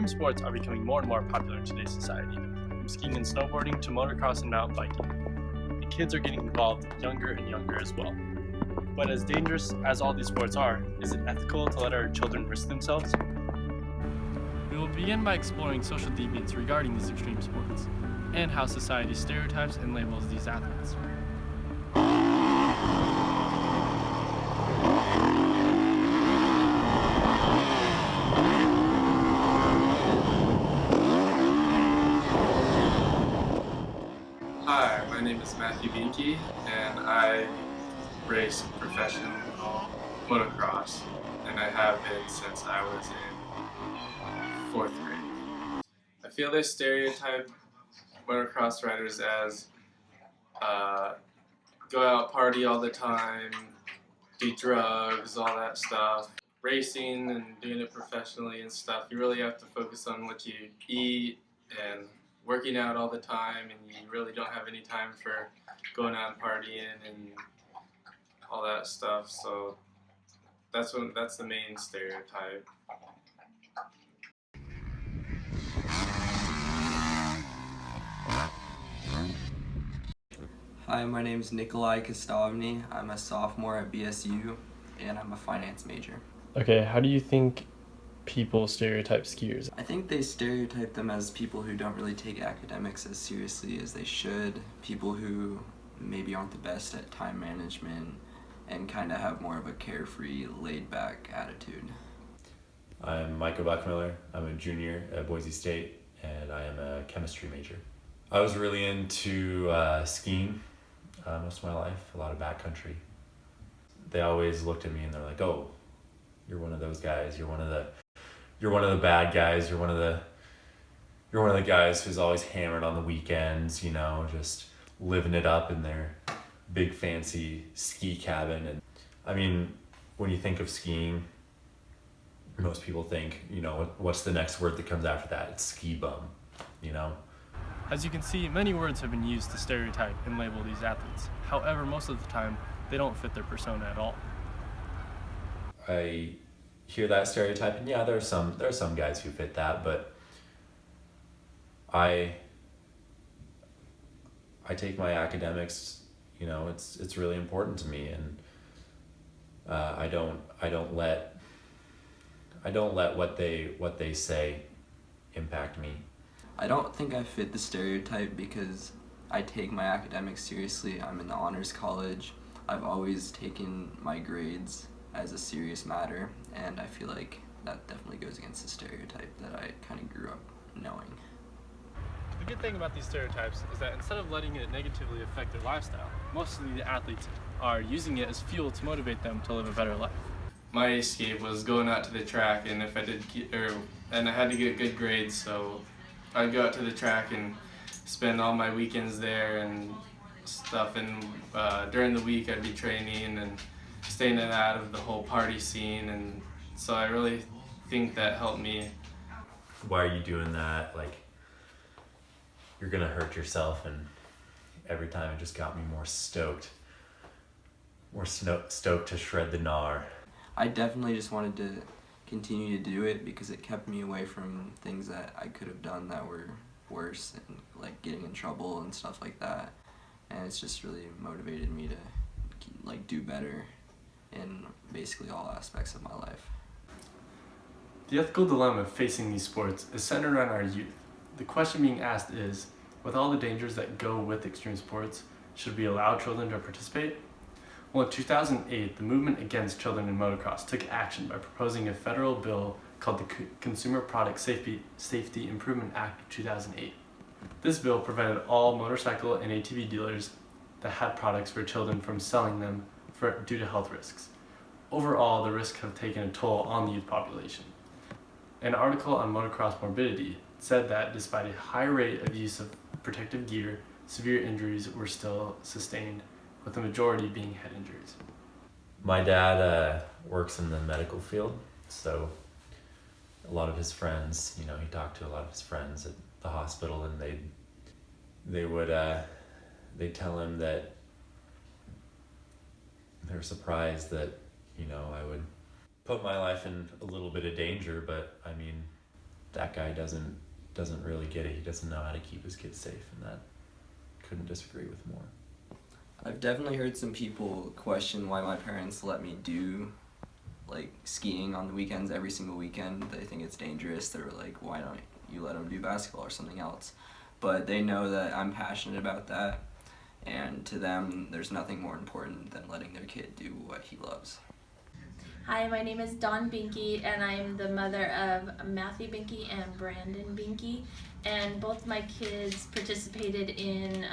Extreme sports are becoming more and more popular in today's society, from skiing and snowboarding to motocross and mountain biking. And kids are getting involved younger and younger as well. But as dangerous as all these sports are, is it ethical to let our children risk themselves? We will begin by exploring social deviance regarding these extreme sports, and how society stereotypes and labels these athletes. Hi, my name is Binky, and I race professional motocross, and I have been since I was in 4th grade. I feel they stereotype motocross riders as go out, party all the time, do drugs, all that stuff. Racing and doing it professionally and stuff, you really have to focus on what you eat and working out all the time, and you really don't have any time for going out and partying and all that stuff. So that's the main stereotype. Hi, my name is Nikolai Castellini. I'm a sophomore at BSU, and I'm a finance major. Okay, how do you think people stereotype skiers? I think they stereotype them as people who don't really take academics as seriously as they should, people who maybe aren't the best at time management, and kind of have more of a carefree, laid-back attitude. I'm Michael Buckmiller. I'm a junior at Boise State, and I am a chemistry major. I was really into skiing most of my life, a lot of backcountry. They always looked at me and they're like, "Oh, you're one of those guys. You're one of the bad guys. You're one of the guys who's always hammered on the weekends, you know, just living it up in their big fancy ski cabin." And I mean, when you think of skiing, most people think, you know, what's the next word that comes after that? It's ski bum, you know? As you can see, many words have been used to stereotype and label these athletes. However, most of the time, they don't fit their persona at all. I hear that stereotype, and yeah, there are some guys who fit that, but I take my academics, you know, it's really important to me, and I don't let what they say impact me. I don't think I fit the stereotype because I take my academics seriously. I'm in the honors college. I've always taken my grades as a serious matter, and I feel like that definitely goes against the stereotype that I kind of grew up knowing. The good thing about these stereotypes is that instead of letting it negatively affect their lifestyle, most of the athletes are using it as fuel to motivate them to live a better life. My escape was going out to the track, and if I did and I had to get good grades, so I'd go out to the track and spend all my weekends there and stuff, and during the week I'd be training and staying out of the whole party scene, and so I really think that helped me. Why are you doing that? Like, you're gonna hurt yourself. And every time it just got me more stoked to shred the gnar. I definitely just wanted to continue to do it because it kept me away from things that I could have done that were worse, and like getting in trouble and stuff like that. And it's just really motivated me to like do better in basically all aspects of my life. The ethical dilemma facing these sports is centered around our youth. The question being asked is, with all the dangers that go with extreme sports, should we allow children to participate? Well, in 2008, the movement against children in motocross took action by proposing a federal bill called the Consumer Product Safety Improvement Act of 2008. This bill prevented all motorcycle and ATV dealers that had products for children from selling them due to health risks. Overall, the risks have taken a toll on the youth population. An article on motocross morbidity said that despite a high rate of use of protective gear, severe injuries were still sustained, with the majority being head injuries. My dad works in the medical field, so a lot of his friends, you know, he talked to a lot of his friends at the hospital, and they'd tell him that they were surprised that, you know, I would put my life in a little bit of danger, but I mean, that guy doesn't really get it. He doesn't know how to keep his kids safe, and that couldn't disagree with more. I've definitely heard some people question why my parents let me do like skiing on the weekends every single weekend. They think it's dangerous. They're like, why don't you let them do basketball or something else? But they know that I'm passionate about that, and to them there's nothing more important than letting their kid do what he loves. Hi, my name is Dawn Binky, and I'm the mother of Matthew Binky and Brandon Binky. And both my kids participated in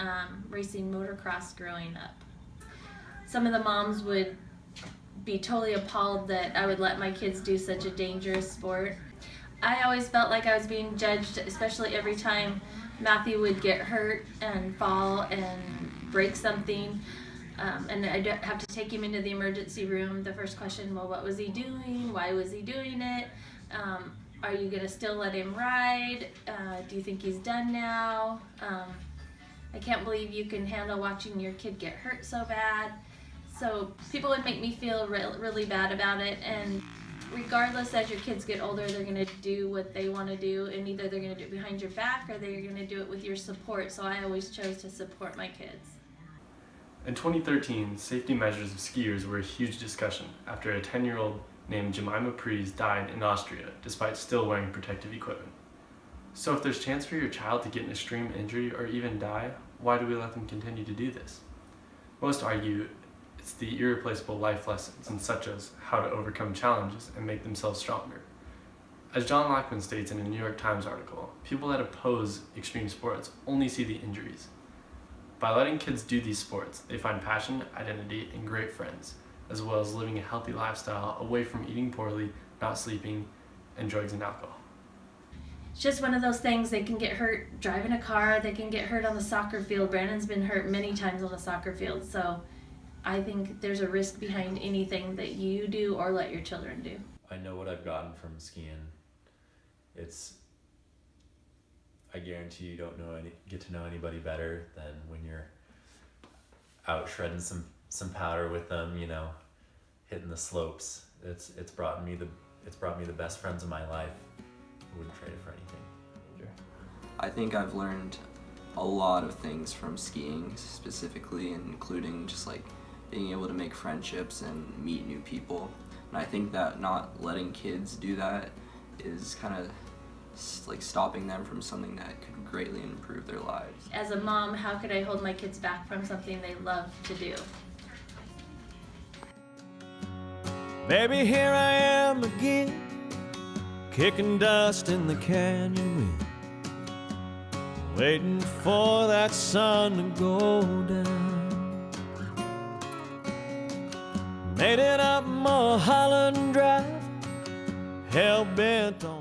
racing motocross growing up. Some of the moms would be totally appalled that I would let my kids do such a dangerous sport. I always felt like I was being judged, especially every time Matthew would get hurt and fall and break something. And I'd have to take him into the emergency room. The first question, well, what was he doing? Why was he doing it? Are you going to still let him ride? Do you think he's done now? I can't believe you can handle watching your kid get hurt so bad. So people would make me feel really bad about it. And regardless, as your kids get older, they're going to do what they want to do. And either they're going to do it behind your back or they're going to do it with your support. So I always chose to support my kids. In 2013, safety measures of skiers were a huge discussion after a 10-year-old named Jemima Prees died in Austria despite still wearing protective equipment. So if there's chance for your child to get an extreme injury or even die, why do we let them continue to do this? Most argue it's the irreplaceable life lessons and such as how to overcome challenges and make themselves stronger. As John Lockman states in a New York Times article, people that oppose extreme sports only see the injuries. By letting kids do these sports, they find passion, identity, and great friends, as well as living a healthy lifestyle away from eating poorly, not sleeping, and drugs and alcohol. It's just one of those things. They can get hurt driving a car, they can get hurt on the soccer field. Brandon's been hurt many times on the soccer field, so I think there's a risk behind anything that you do or let your children do. I know what I've gotten from skiing. I guarantee you don't get to know anybody better than when you're out shredding some powder with them, hitting the slopes. It's brought me the best friends of my life. I wouldn't trade it for anything. I think I've learned a lot of things from skiing specifically, including just like being able to make friendships and meet new people. And I think that not letting kids do that is kind of like stopping them from something that could greatly improve their lives. As a mom, how could I hold my kids back from something they love to do? Baby, here I am again, kicking dust in the canyon wind, waiting for that sun to go down. Made it up Mulholland Drive, hell-bent on